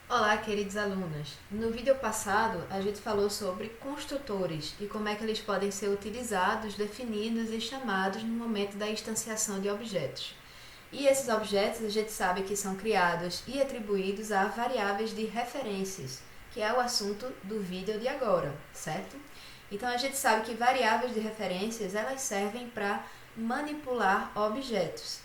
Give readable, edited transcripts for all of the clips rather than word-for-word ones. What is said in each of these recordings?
Olá, queridos alunos! No vídeo passado, a gente falou sobre construtores e como é que eles podem ser utilizados, definidos e chamados no momento da instanciação de objetos. E esses objetos a gente sabe que são criados e atribuídos a variáveis de referências, que é o assunto do vídeo de agora, certo? Então a gente sabe que variáveis de referências elas servem para manipular objetos.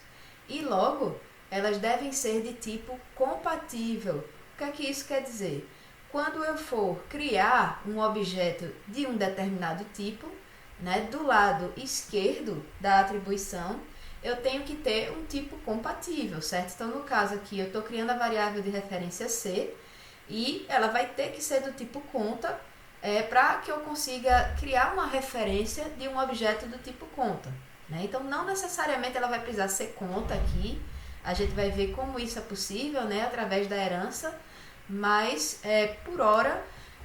E logo, elas devem ser de tipo compatível. O que é que isso quer dizer? Quando eu for criar um objeto de um determinado tipo, né, do lado esquerdo da atribuição, eu tenho que ter um tipo compatível, certo? Então, no caso aqui, eu estou criando a variável de referência C e ela vai ter que ser do tipo conta para que eu consiga criar uma referência de um objeto do tipo conta. Né? Então, não necessariamente ela vai precisar ser conta aqui, a gente vai ver como isso é possível, né, através da herança, mas por hora,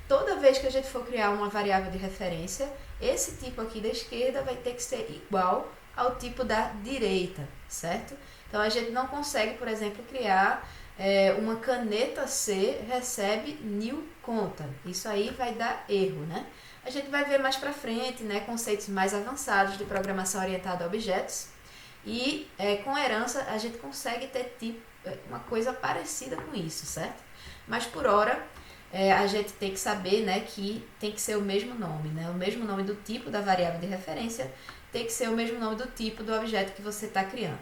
toda vez que a gente for criar uma variável de referência, esse tipo aqui da esquerda vai ter que ser igual ao tipo da direita, certo? Então a gente não consegue, por exemplo, criar uma caneta C recebe new conta. Isso aí vai dar erro, né? A gente vai ver mais para frente, né, conceitos mais avançados de programação orientada a objetos. E com herança a gente consegue ter tipo, uma coisa parecida com isso, certo? Mas por hora a gente tem que saber, né, que tem que ser o mesmo nome, né? O mesmo nome do tipo da variável de referência tem que ser o mesmo nome do tipo do objeto que você está criando.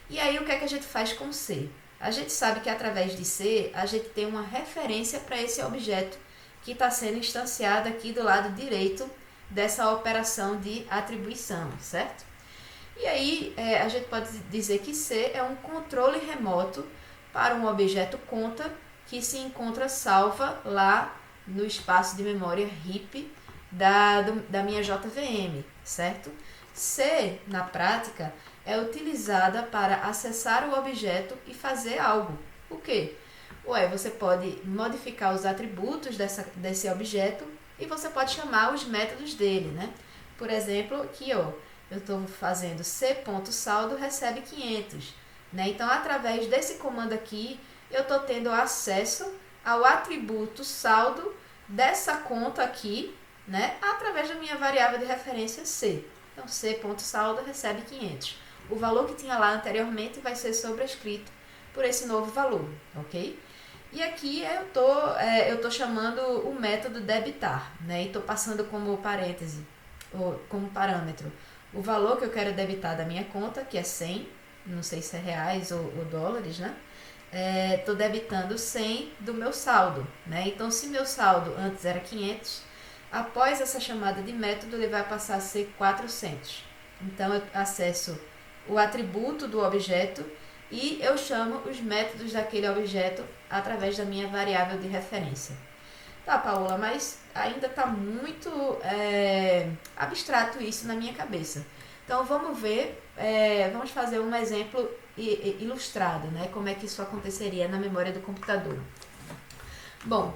E aí o que é que a gente faz com C? A gente sabe que através de C a gente tem uma referência para esse objeto que está sendo instanciado aqui do lado direito dessa operação de atribuição, certo? E aí a gente pode dizer que C é um controle remoto para um objeto conta que se encontra salva lá no espaço de memória RIP da minha JVM, certo? C, na prática, é utilizada para acessar o objeto e fazer algo. O quê? Ué, você pode modificar os atributos desse objeto e você pode chamar os métodos dele, né? Por exemplo, aqui, ó, eu estou fazendo c.saldo recebe 500, né? Então, através desse comando aqui, eu estou tendo acesso ao atributo saldo dessa conta aqui, né? Através da minha variável de referência c. Então, c.saldo recebe 500. O valor que tinha lá anteriormente vai ser sobrescrito por esse novo valor, ok? E aqui eu tô chamando o método debitar, né? E estou passando como parêntese, ou como parâmetro, o valor que eu quero debitar da minha conta, que é 100, não sei se é reais ou dólares, né? Estou debitando 100 do meu saldo, né? Então, se meu saldo antes era 500, após essa chamada de método, ele vai passar a ser 400. Então, eu acesso o atributo do objeto e eu chamo os métodos daquele objeto através da minha variável de referência. Tá, Paola, mas ainda está muito abstrato isso na minha cabeça. Então vamos ver, vamos fazer um exemplo ilustrado, né? Como é que isso aconteceria na memória do computador. Bom,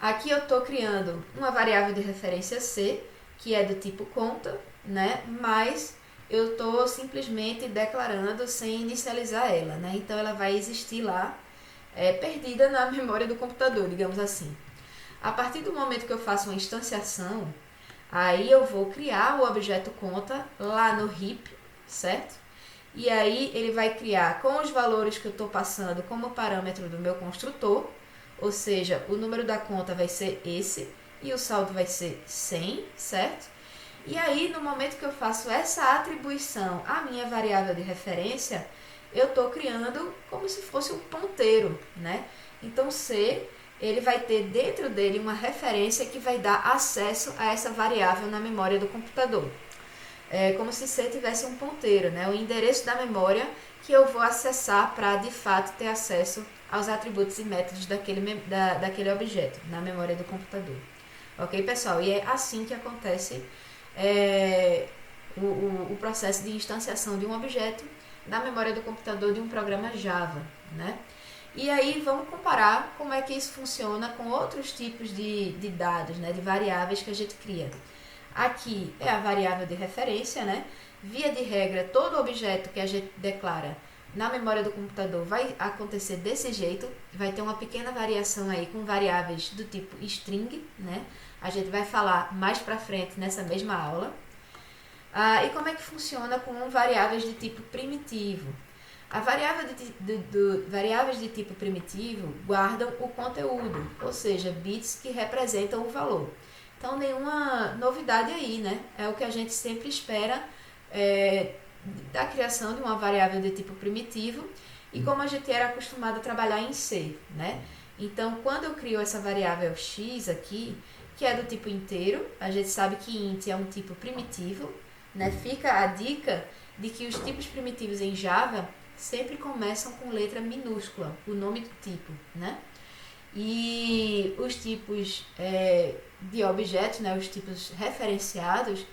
aqui eu estou criando uma variável de referência C, que é do tipo conta, né? Mas eu estou simplesmente declarando sem inicializar ela, né? Então ela vai existir lá, perdida na memória do computador, digamos assim. A partir do momento que eu faço uma instanciação, aí eu vou criar o objeto conta lá no RIP, certo? E aí ele vai criar com os valores que eu estou passando como parâmetro do meu construtor, ou seja, o número da conta vai ser esse e o saldo vai ser 100, certo? E aí, no momento que eu faço essa atribuição à minha variável de referência, eu estou criando como se fosse um ponteiro, né? Então, C, ele vai ter dentro dele uma referência que vai dar acesso a essa variável na memória do computador. É como se C tivesse um ponteiro, né? O endereço da memória que eu vou acessar para, de fato, ter acesso aos atributos e métodos daquele objeto na memória do computador. Ok, pessoal? E é assim que acontece o processo de instanciação de um objeto na memória do computador de um programa Java, né? E aí vamos comparar como é que isso funciona com outros tipos de dados, né, de variáveis que a gente cria. Aqui é a variável de referência, né? Via de regra, todo objeto que a gente declara na memória do computador vai acontecer desse jeito, vai ter uma pequena variação aí com variáveis do tipo string, né? A gente vai falar mais pra frente nessa mesma aula. E como é que funciona com variáveis de tipo primitivo? A variáveis de tipo primitivo guardam o conteúdo, ou seja, bits que representam o valor. Então, nenhuma novidade aí, né? É o que a gente sempre espera da criação de uma variável de tipo primitivo e como a gente era acostumado a trabalhar em C, né? Então, quando eu crio essa variável x aqui, que é do tipo inteiro, a gente sabe que int é um tipo primitivo, né? Fica a dica de que os tipos primitivos em Java sempre começam com letra minúscula, o nome do tipo, né? E os tipos de objetos, né, os tipos referenciados,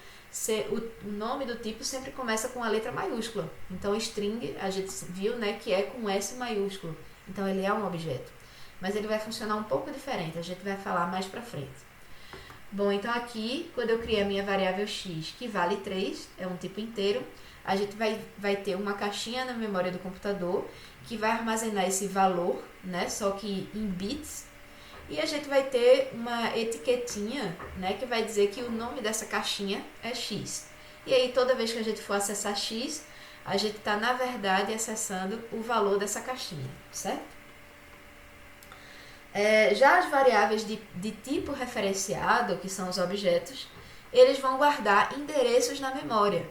o nome do tipo sempre começa com a letra maiúscula. Então, string, a gente viu, né, que é com S maiúsculo. Então, ele é um objeto. Mas ele vai funcionar um pouco diferente, a gente vai falar mais pra frente. Bom, então aqui, quando eu criei a minha variável x, que vale 3, é um tipo inteiro, a gente vai ter uma caixinha na memória do computador que vai armazenar esse valor, né, só que em bits, e a gente vai ter uma etiquetinha, né, que vai dizer que o nome dessa caixinha é x. E aí, toda vez que a gente for acessar x, a gente está, na verdade, acessando o valor dessa caixinha, certo? Já as variáveis de tipo referenciado, que são os objetos, eles vão guardar endereços na memória,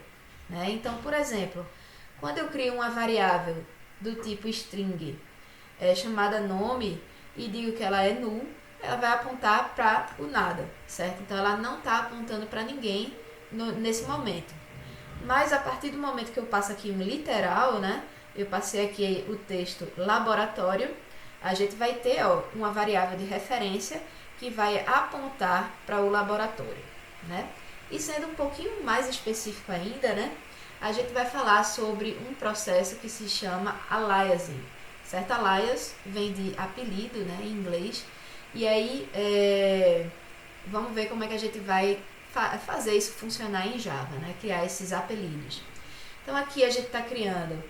né? Então, por exemplo, quando eu crio uma variável do tipo string chamada nome e digo que ela é null, ela vai apontar para o nada, certo? Então, ela não está apontando para ninguém nesse momento. Mas, a partir do momento que eu passo aqui um literal, né? Eu passei aqui o texto laboratório, a gente vai ter uma variável de referência que vai apontar para o laboratório, né? E sendo um pouquinho mais específico ainda, né? A gente vai falar sobre um processo que se chama aliasing, certo? Alias vem de apelido, né, em inglês. E aí, vamos ver como é que a gente vai fazer isso funcionar em Java, né? Criar esses apelidos. Então, aqui a gente está criando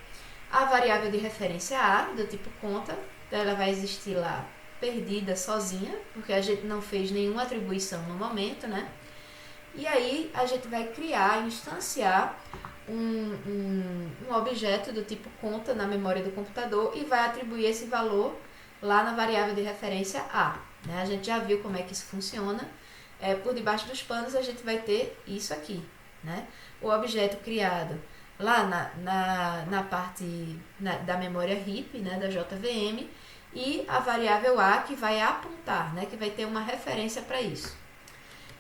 a variável de referência A, do tipo conta. Então, ela vai existir lá perdida, sozinha, porque a gente não fez nenhuma atribuição no momento, né? E aí, a gente vai instanciar um objeto do tipo conta na memória do computador e vai atribuir esse valor lá na variável de referência A, né? A gente já viu como é que isso funciona. Por debaixo dos panos, a gente vai ter isso aqui, né? O objeto criado lá na parte da memória RIP, né, da JVM, e a variável A que vai apontar, né, que vai ter uma referência para isso.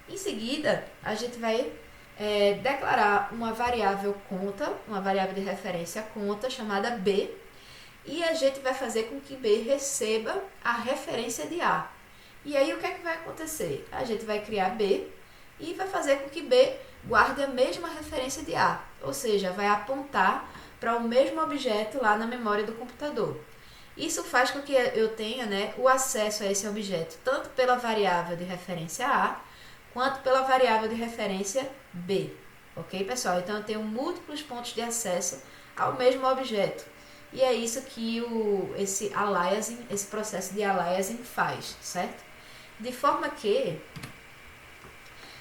Em seguida, a gente vai declarar uma variável conta, uma variável de referência conta, chamada B, e a gente vai fazer com que B receba a referência de A. E aí, o que é que vai acontecer? A gente vai criar B e vai fazer com que B guarde a mesma referência de A, ou seja, vai apontar para o mesmo objeto lá na memória do computador. Isso faz com que eu tenha, né, o acesso a esse objeto, tanto pela variável de referência A, quanto pela variável de referência B. Ok, pessoal? Então, eu tenho múltiplos pontos de acesso ao mesmo objeto. E é isso que esse aliasing, esse processo de aliasing faz, certo? De forma que,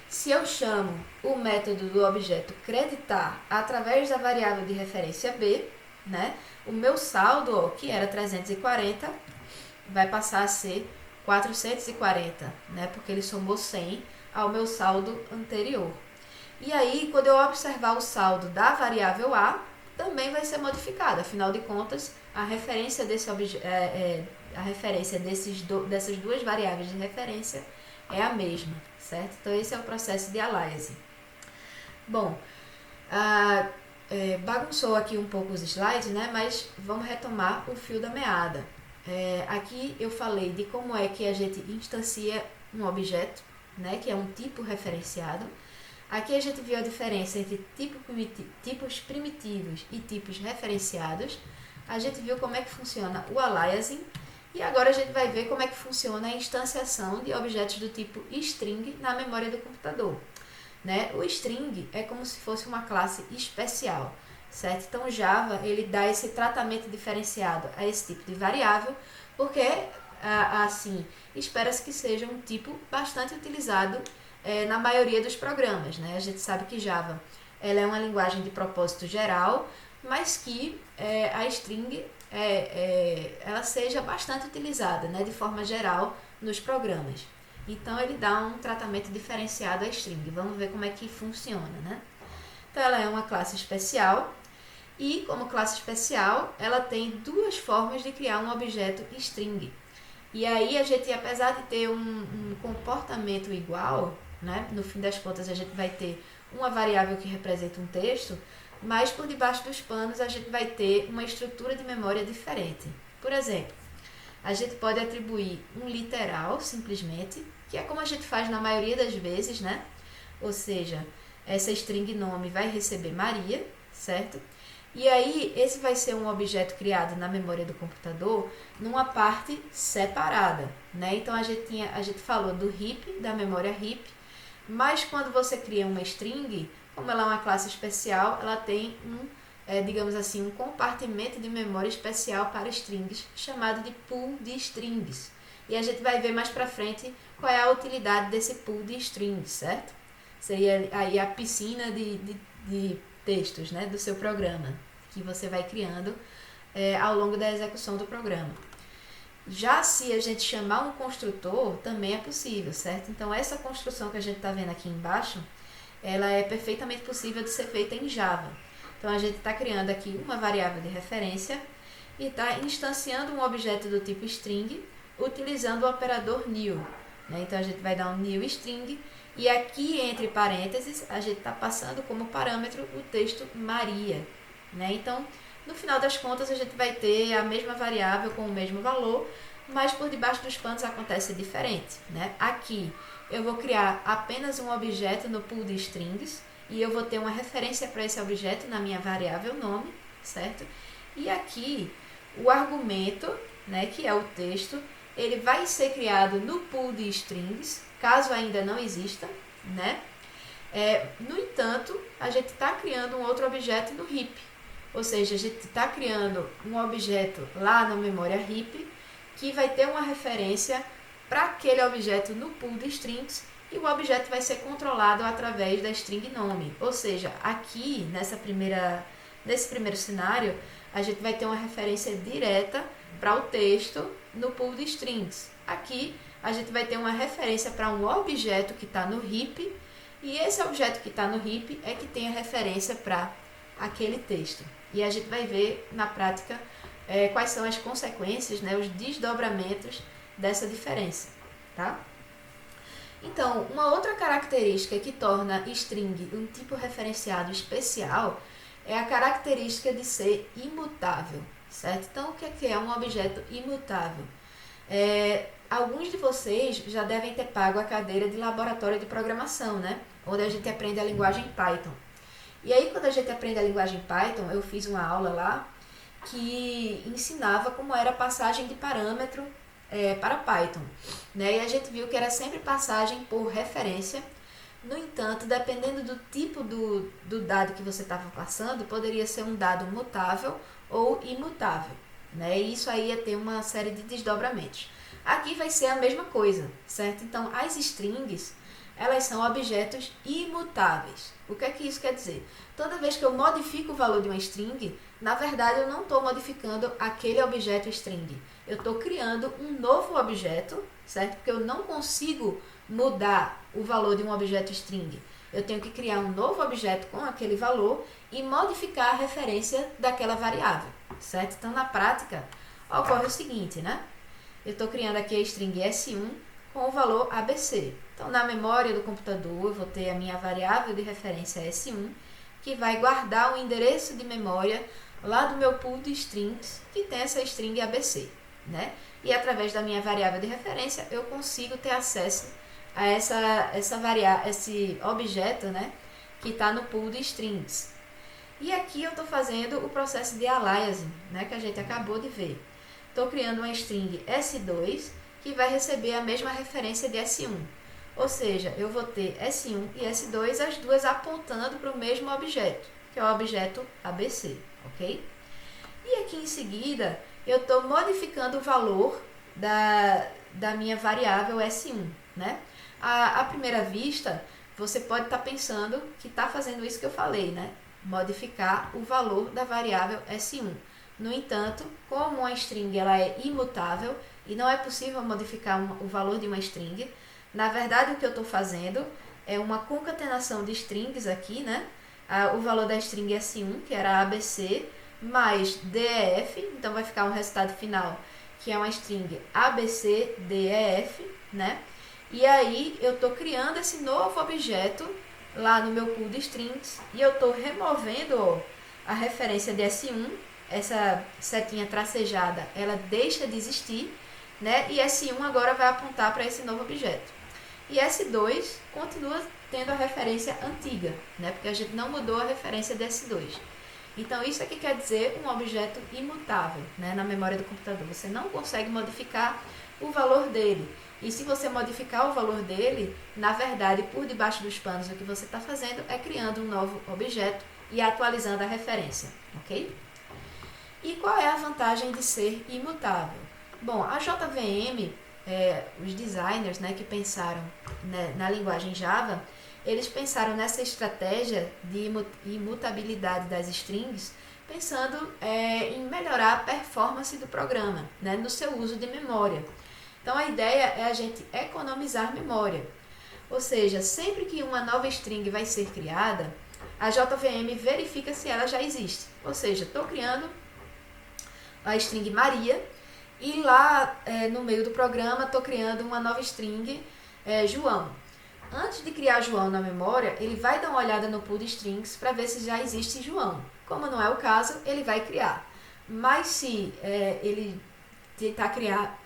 se eu chamo o método do objeto creditar através da variável de referência B, né, o meu saldo, que era 340, vai passar a ser 440, né, porque ele somou 100 ao meu saldo anterior. E aí, quando eu observar o saldo da variável A, também vai ser modificado. Afinal de contas, a referência dessas duas variáveis de referência é a mesma, certo? Então, esse é o processo de aliasing. Bom, bagunçou aqui um pouco os slides, né? Mas vamos retomar o fio da meada. Aqui eu falei de como é que a gente instancia um objeto, né? Que é um tipo referenciado. Aqui a gente viu a diferença entre tipos primitivos e tipos referenciados. A gente viu como é que funciona o aliasing. E agora a gente vai ver como é que funciona a instanciação de objetos do tipo string na memória do computador, né? O string é como se fosse uma classe especial, certo? Então, o Java, ele dá esse tratamento diferenciado a esse tipo de variável, porque, assim, espera-se que seja um tipo bastante utilizado na maioria dos programas, né? A gente sabe que Java, ela é uma linguagem de propósito geral, mas que a string ela seja bastante utilizada, né, de forma geral nos programas. Então ele dá um tratamento diferenciado à string. Vamos ver como é que funciona, né? Então ela é uma classe especial e, como classe especial, ela tem duas formas de criar um objeto string. E aí a gente, apesar de ter um comportamento igual, né, no fim das contas a gente vai ter uma variável que representa um texto, mas por debaixo dos panos a gente vai ter uma estrutura de memória diferente. Por exemplo, a gente pode atribuir um literal, simplesmente, que é como a gente faz na maioria das vezes, né? Ou seja, essa string nome vai receber Maria, certo? E aí, esse vai ser um objeto criado na memória do computador numa parte separada, né? Então, a gente falou do heap, da memória heap, mas quando você cria uma string, como ela é uma classe especial, ela tem digamos assim, um compartimento de memória especial para strings, chamado de pool de strings. E a gente vai ver mais pra frente qual é a utilidade desse pool de strings, certo? Seria aí a piscina de textos, né, do seu programa, que você vai criando ao longo da execução do programa. Já se a gente chamar um construtor, também é possível, certo? Então, essa construção que a gente está vendo aqui embaixo, ela é perfeitamente possível de ser feita em Java. Então, a gente está criando aqui uma variável de referência e está instanciando um objeto do tipo string, utilizando o operador new. Né? Então, a gente vai dar um new string e aqui, entre parênteses, a gente está passando como parâmetro o texto Maria. Né? Então, no final das contas, a gente vai ter a mesma variável com o mesmo valor, mas por debaixo dos panos acontece diferente. Né? Aqui, eu vou criar apenas um objeto no pool de strings e eu vou ter uma referência para esse objeto na minha variável nome, certo? E aqui, o argumento, né, que é o texto, ele vai ser criado no pool de strings, caso ainda não exista, né? No entanto, a gente está criando um outro objeto no heap. Ou seja, a gente está criando um objeto lá na memória heap que vai ter uma referência para aquele objeto no pool de strings e o objeto vai ser controlado através da string nome. Ou seja, aqui nesse primeiro cenário, a gente vai ter uma referência direta para o texto no pool de strings. Aqui a gente vai ter uma referência para um objeto que está no heap e esse objeto que está no heap é que tem a referência para aquele texto. E a gente vai ver na prática quais são as consequências, né, os desdobramentos dessa diferença. Tá? Então, uma outra característica que torna string um tipo referenciado especial é a característica de ser imutável. Certo? Então, o que é um objeto imutável? Alguns de vocês já devem ter pago a cadeira de laboratório de programação, né? Onde a gente aprende a linguagem Python. E aí, quando a gente aprende a linguagem Python, eu fiz uma aula lá que ensinava como era a passagem de parâmetro para Python. Né? E a gente viu que era sempre passagem por referência. No entanto, dependendo do tipo do dado que você estava passando, poderia ser um dado mutável ou imutável. Né? E isso aí ia ter uma série de desdobramentos. Aqui vai ser a mesma coisa, certo? Então, as strings, elas são objetos imutáveis. O que é que isso quer dizer? Toda vez que eu modifico o valor de uma string, na verdade eu não estou modificando aquele objeto string. Eu estou criando um novo objeto, certo? Porque eu não consigo mudar o valor de um objeto string. Eu tenho que criar um novo objeto com aquele valor e modificar a referência daquela variável, certo? Então, na prática, ocorre o seguinte, né? Eu estou criando aqui a string S1 com o valor ABC. Então, na memória do computador, eu vou ter a minha variável de referência S1, que vai guardar o endereço de memória lá do meu pool de strings, que tem essa string ABC, né? E através da minha variável de referência, eu consigo ter acesso a esse objeto, né, que está no pool de strings. E aqui eu estou fazendo o processo de aliasing, né, que a gente acabou de ver. Estou criando uma string S2, que vai receber a mesma referência de S1. Ou seja, eu vou ter S1 e S2, as duas apontando para o mesmo objeto. que é o objeto ABC, ok? E aqui em seguida, eu estou modificando o valor da minha variável S1, né? À primeira vista, você pode estar pensando que está fazendo isso que eu falei, né? Modificar o valor da variável S1. No entanto, como uma string ela é imutável e não é possível modificar o valor de uma string, na verdade o que eu estou fazendo é uma concatenação de strings aqui, né? O valor da string S1, que era ABC, mais DEF, então vai ficar um resultado final, que é uma string ABCDEF, né? E aí eu estou criando esse novo objeto lá no meu pool de strings e eu estou removendo, ó, a referência de S1, essa setinha tracejada, ela deixa de existir, né? E S1 agora vai apontar para esse novo objeto. E S2 continua tendo a referência antiga, né? Porque a gente não mudou a referência de S2. Então, isso aqui quer dizer um objeto imutável, né, na memória do computador. Você não consegue modificar o valor dele. E se você modificar o valor dele, na verdade, por debaixo dos panos, o que você está fazendo é criando um novo objeto e atualizando a referência, ok? E qual é a vantagem de ser imutável? Bom, a JVM, os designers, né, que pensaram, né, na linguagem Java, eles pensaram nessa estratégia de imutabilidade das strings, pensando em melhorar a performance do programa, né, no seu uso de memória. Então, a ideia é a gente economizar memória. Ou seja, sempre que uma nova string vai ser criada, a JVM verifica se ela já existe. Ou seja, estou criando a string Maria e lá no meio do programa estou criando uma nova string João. Antes de criar João na memória, ele vai dar uma olhada no pool de strings para ver se já existe João. Como não é o caso, ele vai criar. Mas se ele tentar criar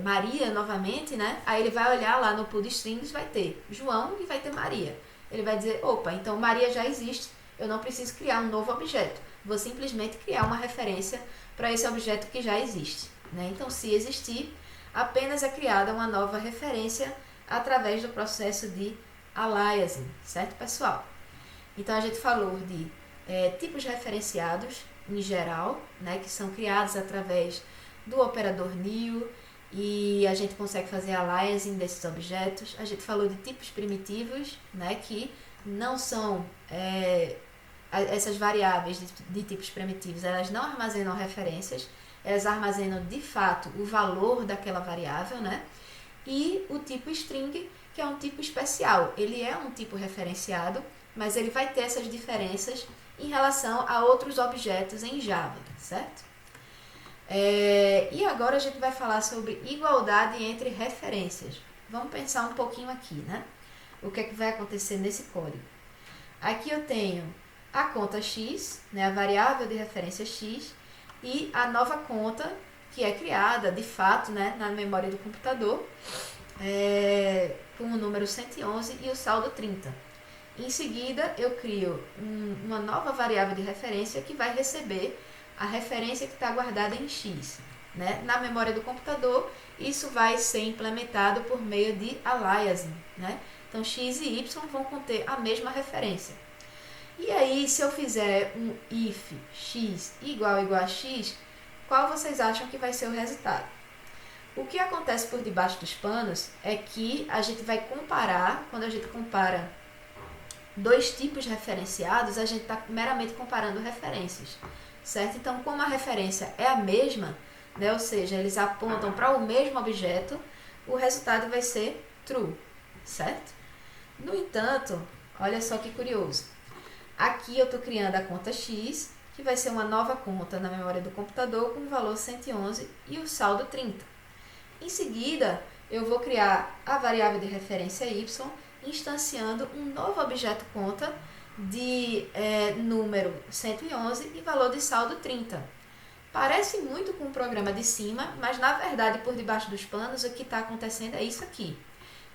Maria novamente, né? Aí ele vai olhar lá no pool de strings, vai ter João e vai ter Maria. Ele vai dizer, opa, então Maria já existe, eu não preciso criar um novo objeto. Vou simplesmente criar uma referência para esse objeto que já existe, né? Então, se existir, apenas é criada uma nova referência através do processo de aliasing, certo, pessoal? Então, a gente falou de tipos referenciados, em geral, né, que são criados através do operador new, e a gente consegue fazer aliasing desses objetos. A gente falou de tipos primitivos, né, que não são essas variáveis de tipos primitivos, elas não armazenam referências, elas armazenam de fato o valor daquela variável, né? E o tipo string, que é um tipo especial. Ele é um tipo referenciado, mas ele vai ter essas diferenças em relação a outros objetos em Java, certo? E agora a gente vai falar sobre igualdade entre referências. Vamos pensar um pouquinho aqui, né? O que é que vai acontecer nesse código? Aqui eu tenho a conta x, né, a variável de referência x, e a nova conta que é criada, de fato, né, na memória do computador, com o número 111 e o saldo 30. Em seguida, eu crio uma nova variável de referência que vai receber a referência que está guardada em x. Né? Na memória do computador, isso vai ser implementado por meio de aliasing. Né? Então, x e y vão conter a mesma referência. E aí, se eu fizer um if x igual a x, qual vocês acham que vai ser o resultado? O que acontece por debaixo dos panos é que a gente vai comparar, quando a gente compara dois tipos referenciados, a gente está meramente comparando referências, certo? Então, como a referência é a mesma, né, ou seja, eles apontam para o mesmo objeto, o resultado vai ser true, certo? No entanto, olha só que curioso. Aqui eu estou criando a conta x, que vai ser uma nova conta na memória do computador com o valor 111 e o saldo 30. Em seguida, eu vou criar a variável de referência y, instanciando um novo objeto conta de número 111 e valor de saldo 30. Parece muito com o programa de cima, mas na verdade, por debaixo dos panos, o que está acontecendo é isso aqui.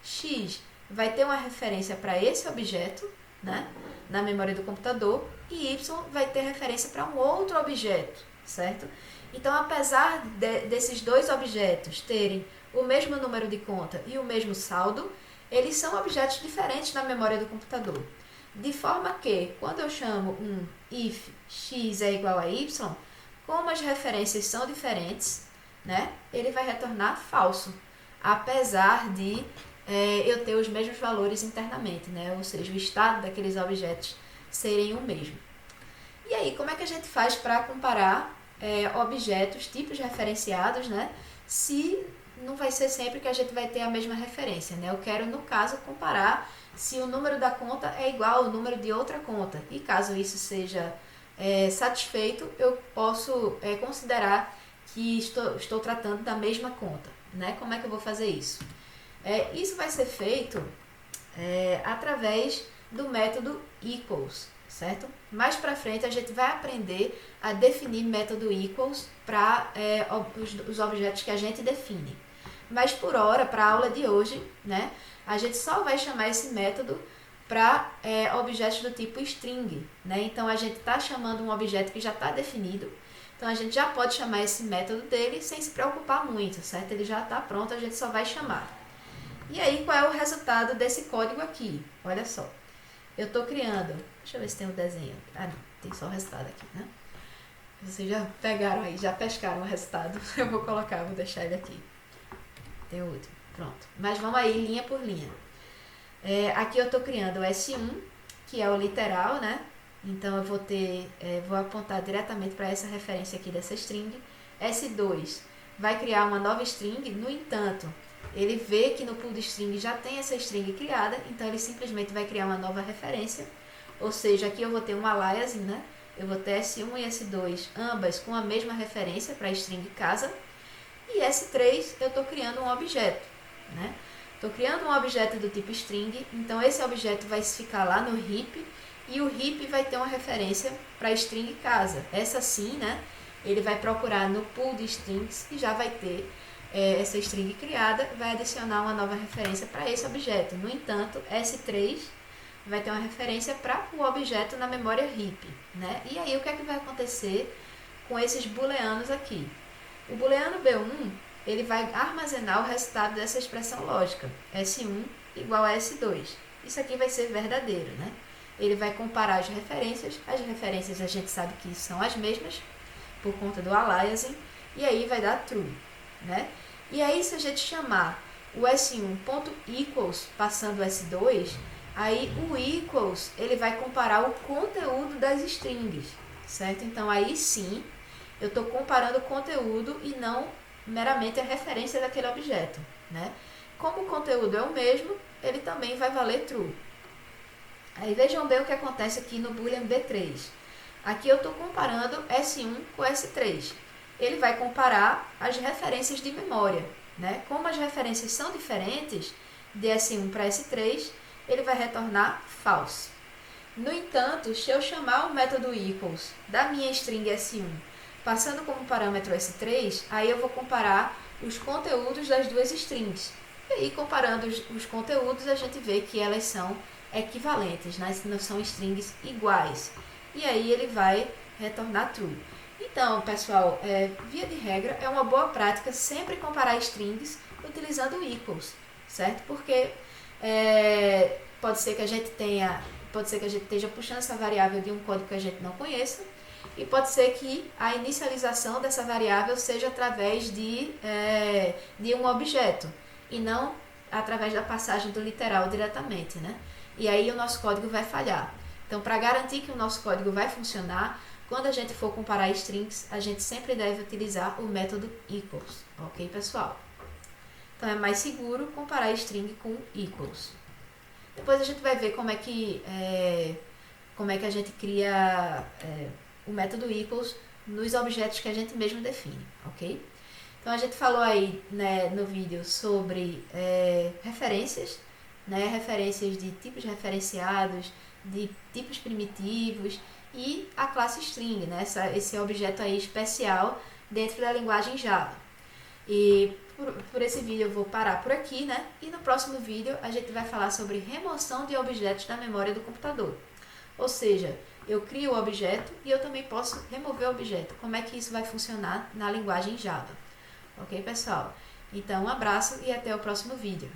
X vai ter uma referência para esse objeto, né, na memória do computador, e y vai ter referência para um outro objeto, certo? Então, apesar desses dois objetos terem o mesmo número de conta e o mesmo saldo, eles são objetos diferentes na memória do computador. de forma que, quando eu chamo um if x é igual a y, como as referências são diferentes, né, ele vai retornar falso, apesar de eu ter os mesmos valores internamente, né, ou seja, o estado daqueles objetos serem o mesmo. E aí, como é que a gente faz para comparar objetos, tipos referenciados, né, se não vai ser sempre que a gente vai ter a mesma referência, né? Eu quero, no caso, comparar se o número da conta é igual ao número de outra conta. E caso isso seja satisfeito, eu posso considerar que estou tratando da mesma conta, né? Como é que eu vou fazer isso? Isso vai ser feito através do método equals, certo? Mais para frente a gente vai aprender a definir método equals para os objetos que a gente define. Mas por hora, para a aula de hoje, né, a gente só vai chamar esse método para objetos do tipo string, né? Então a gente está chamando um objeto que já está definido, então a gente já pode chamar esse método dele sem se preocupar muito, certo? Ele já está pronto, a gente só vai chamar. E aí, qual é o resultado desse código aqui? Olha só, eu estou criando, deixa eu ver se tem um desenho, não, tem só o resultado aqui, né? Vocês já pegaram aí, já pescaram o resultado, eu vou deixar ele aqui. Tem o último, pronto. Mas vamos aí, linha por linha. Aqui eu estou criando o S1, que é o literal, né? Então eu vou apontar diretamente para essa referência aqui dessa string. S2 vai criar uma nova string, no entanto, ele vê que no pool de string já tem essa string criada, então ele simplesmente vai criar uma nova referência. Ou seja, aqui eu vou ter um aliasing, né? Eu vou ter S1 e S2, ambas com a mesma referência para a string casa. E S3 eu estou criando um objeto, né? Estou criando um objeto do tipo string, então esse objeto vai ficar lá no heap e o heap vai ter uma referência para a string casa. Essa sim, né? Ele vai procurar no pool de strings e já vai ter essa string criada, vai adicionar uma nova referência para esse objeto. No entanto, S3 vai ter uma referência para o objeto na memória heap, né? E aí o que é que vai acontecer com esses booleanos aqui? O booleano B1, ele vai armazenar o resultado dessa expressão lógica, S1 igual a S2. Isso aqui vai ser verdadeiro, né? Ele vai comparar as referências a gente sabe que são as mesmas, por conta do aliasing, e aí vai dar true, né? E aí se a gente chamar o S1.equals passando o S2, aí o equals, ele vai comparar o conteúdo das strings, certo? Então aí sim, eu estou comparando o conteúdo e não meramente a referência daquele objeto, né? Como o conteúdo é o mesmo, ele também vai valer true. Aí vejam bem o que acontece aqui no boolean B3. Aqui eu estou comparando S1 com S3. Ele vai comparar as referências de memória, né? Como as referências são diferentes, de S1 para S3, ele vai retornar false. No entanto, se eu chamar o método equals da minha string S1 passando como parâmetro S3, aí eu vou comparar os conteúdos das duas strings. E aí, comparando os conteúdos, a gente vê que elas são equivalentes, né? Não são strings iguais. E aí ele vai retornar true. Então, pessoal, via de regra, é uma boa prática sempre comparar strings utilizando equals, certo? Porque pode ser que a gente esteja puxando essa variável de um código que a gente não conheça, e pode ser que a inicialização dessa variável seja através de um objeto, e não através da passagem do literal diretamente, né? E aí o nosso código vai falhar. Então, para garantir que o nosso código vai funcionar, quando a gente for comparar strings, a gente sempre deve utilizar o método equals, ok, pessoal? Então, é mais seguro comparar string com equals. Depois a gente vai ver como é que a gente cria o método equals nos objetos que a gente mesmo define, ok? Então, a gente falou aí, né, no vídeo sobre referências, né, referências de tipos referenciados, de tipos primitivos e a classe string, né, esse objeto aí especial dentro da linguagem Java. E por esse vídeo eu vou parar por aqui, né? E no próximo vídeo a gente vai falar sobre remoção de objetos da memória do computador. Ou seja, eu crio o objeto e eu também posso remover o objeto. Como é que isso vai funcionar na linguagem Java? Ok, pessoal? Então, um abraço e até o próximo vídeo.